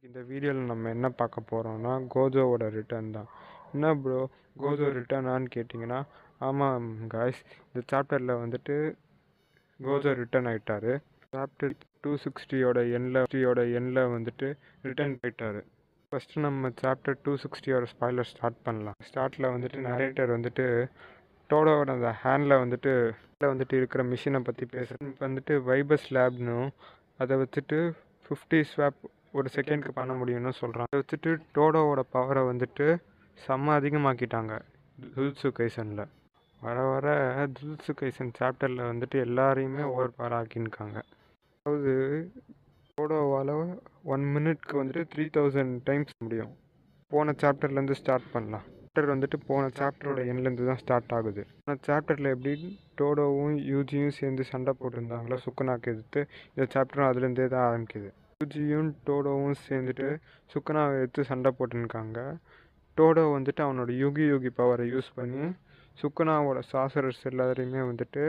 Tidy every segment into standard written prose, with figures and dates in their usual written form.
இந்த வீடியோவில் நம்ம என்ன பார்க்க போகிறோம்னா கோஜோவோட ரிட்டர்ன் தான். என்ன ப்ரோ கோஜோ ரிட்டர்னான்னு கேட்டிங்கன்னா, ஆமாம் காய்ஸ், இந்த சாப்டரில் வந்துட்டு கோஜோ ரிட்டர்ன் ஆகிட்டார். சாப்டர் 260 எண்ணில் வந்துட்டு ரிட்டர்ன் போயிட்டார். ஃபஸ்ட்டு நம்ம சாப்டர் 260 ஸ்பாய்லர் ஸ்டார்ட் பண்ணலாம். ஸ்டார்ட்டில் வந்துட்டு நரேட்டர் வந்துட்டு டோடோவோட அந்த ஹேண்டில் வந்துட்டு இருக்கிற மிஷினை பற்றி பேசுகிறேன். இப்போ வந்துட்டு வைபஸ் லேப்னும் அதை வச்சுட்டு 50 ஸ்வாப் ஒரு செகண்ட்க்கு பண்ண முடியும்னு சொல்கிறான். அதை வச்சுட்டு டோடோவோட பவரை வந்துட்டு செம்ம அதிகமாக்கிட்டாங்க ஜுஜுட்சு கைசனில். வர வர ஜுஜுட்சு கைசன் சாப்டரில் வந்துட்டு எல்லாரையுமே ஓவர் பவர் ஆக்கியிருக்காங்க. அதாவது டோடோவால் 1 மினிட்க்கு வந்துட்டு 3000 டைம்ஸ் முடியும். போன சாப்டர்லேருந்து ஸ்டார்ட் பண்ணலாம். சாப்டர் வந்துட்டு போன சாப்டரோட எண்ணிலேருந்து தான் ஸ்டார்ட் ஆகுது. போன சாப்டரில் எப்படி டோடோவும் யூஜியும் சேர்ந்து சண்டை போட்டிருந்தாங்களோ சுக்குனாக்கு எதிர்த்து, இந்த சாப்டரும் அதுலேருந்தே தான் ஆரம்பிக்குது. யூஜியும் டோடோவும் சேர்ந்துட்டு சுக்குனாவை எடுத்து சண்டை போட்டுருக்காங்க. டோடோ வந்துட்டு அவனோட யூகி பவரை யூஸ் பண்ணி சுக்குனாவோட சாசரர்ஸ் எல்லாரையுமே வந்துட்டு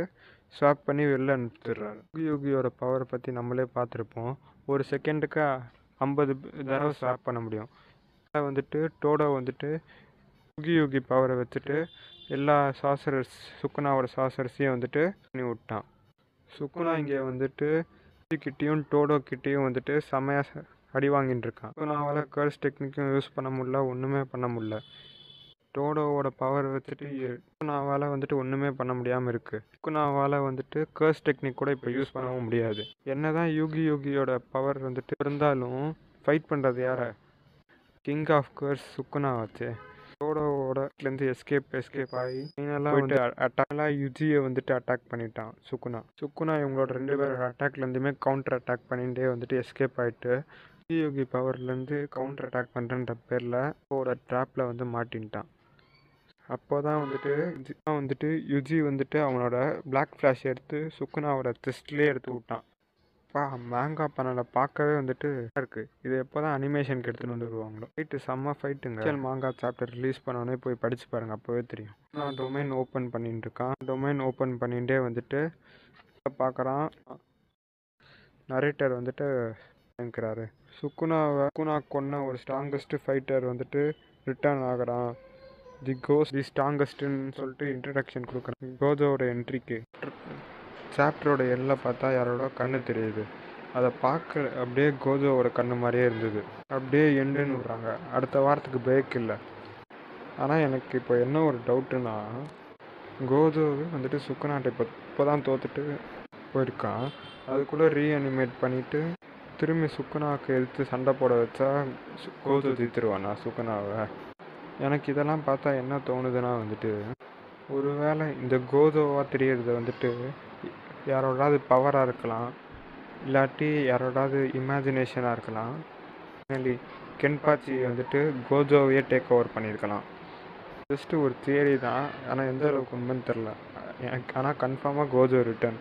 ஸ்வாப் பண்ணி வெளில அனுப்பிச்சிடுறாரு. யூகியோட பவரை பற்றி நம்மளே பார்த்துருப்போம். ஒரு செகண்டுக்கு 50 தடவை ஸ்வாப் பண்ண முடியும். வந்துட்டு டோடோ வந்துட்டு யூகி பவரை வச்சுட்டு எல்லா சுக்குனாவோட சாசரஸையும் வந்துட்டு பண்ணி விட்டான். சுக்குனா இங்கே வந்துட்டு கிட்டேயும் டோடோ கிட்டேயும் வந்துட்டு செமையாக அடி வாங்கிட்டு இருக்கான். சுக்குனாவால் கர்ஸ் டெக்னிக்கும் யூஸ் பண்ண முடியல, ஒன்றுமே பண்ண முடியல. டோடோவோட பவர் வச்சுட்டு சுக்குனாவால் வந்துட்டு ஒன்றுமே பண்ண முடியாமல் இருக்குது. சுக்குனாவால் வந்துட்டு கர்ஸ் டெக்னிக் கூட இப்போ யூஸ் பண்ணவும் முடியாது. என்னதான் யூகியோட பவர் வந்துட்டு இருந்தாலும் ஃபைட் பண்ணுறது யாரை? கிங் ஆஃப் கர்ஸ் சுக்குனா வச்சு டோடோவோடலேருந்து எஸ்கேப் ஆகி ஃபைனலாக வந்து அட்டாக்லாம் யுஜியை வந்துட்டு அட்டாக் பண்ணிட்டான் சுக்குனா இவங்களோட 2 பேரோட அட்டாக்லேருந்துமே கவுண்டர் அட்டாக் பண்ணிகிட்டே வந்துட்டு எஸ்கேப் ஆகிட்டு யூகி பவர்லேருந்து கவுண்டர் அட்டாக் பண்ணுறன்ற பேரில் ட்ராப்பில் வந்து மாட்டின்ட்டான். அப்போ தான் வந்துட்டு யுஜி வந்துட்டு அவனோட பிளாக் ஃப்ளாஷ் எடுத்து சுக்குனாவோட செஸ்ட்லேயே எடுத்து விட்டான். மேங்கா பண்ணலை பார்க்கவே வந்துட்டு இருக்குது. இது எப்போ தான் அனிமேஷனுக்கு எடுத்துகிட்டு வந்து வருவாங்களோ. ஃபைட்டு செம்ம ஃபைட்டுங்க. மாங்கா சாப்டர் ரிலீஸ் பண்ணோன்னே போய் படித்து பாருங்கள், அப்போவே தெரியும். நான் டொமைன் ஓப்பன் பண்ணிட்டு இருக்கான். டொமைன் ஓப்பன் பண்ணிகிட்டே வந்துட்டு பார்க்குறான். நரேட்டர் வந்துட்டு இருக்கிறாரு. சுக்குனா கொன்ன ஒரு ஸ்ட்ராங்கஸ்ட் ஃபைட்டர் வந்துட்டு ரிட்டர்ன் ஆகிறான். தி ஸ்ட்ராங்கஸ்ட்னு சொல்லிட்டு இன்ட்ரடக்ஷன் கொடுக்குறான் கோஜோவோட என்ட்ரிக்கு. சாப்டரோட எல்லாம் பார்த்தா யாரோட கண்ணு தெரியுது. அதை பார்க்க அப்படியே கோஜோவோட கண்ணு மாதிரியே இருந்தது. அப்படியே எண்டுன்னு விட்றாங்க. அடுத்த வாரத்துக்கு பிரேக் இல்லை. ஆனால் எனக்கு இப்போ என்ன ஒரு டவுட்டுன்னா, கோஜோவே வந்துட்டு சுக்குனாட்டை இப்போ தான் தோத்துட்டு போயிருக்கான். அதுக்குள்ளே ரீஅனிமேட் பண்ணிவிட்டு திரும்பி சுக்குனாவுக்கு எடுத்து சண்டை போட வச்சா கோஜோ ஜெயித்துருவானா சுக்குனாவை? எனக்கு இதெல்லாம் பார்த்தா என்ன தோணுதுன்னா வந்துட்டு, ஒருவேளை இந்த கோஜோவாக தெரியறது வந்துட்டு யாரோடாவது பவராக இருக்கலாம், இல்லாட்டி யாரோடாவது இமேஜினேஷனாக இருக்கலாம். ஃபைனலி கென்பாச்சி வந்துட்டு கோஜோவையே டேக் ஓவர் பண்ணியிருக்கலாம். ஜஸ்ட்டு ஒரு தியரி தான், ஆனால் எந்த அளவுக்கு உண்மைன்னு தெரில எனக்கு. ஆனால் கன்ஃபார்மாக கோஜோ ரிட்டர்ன்.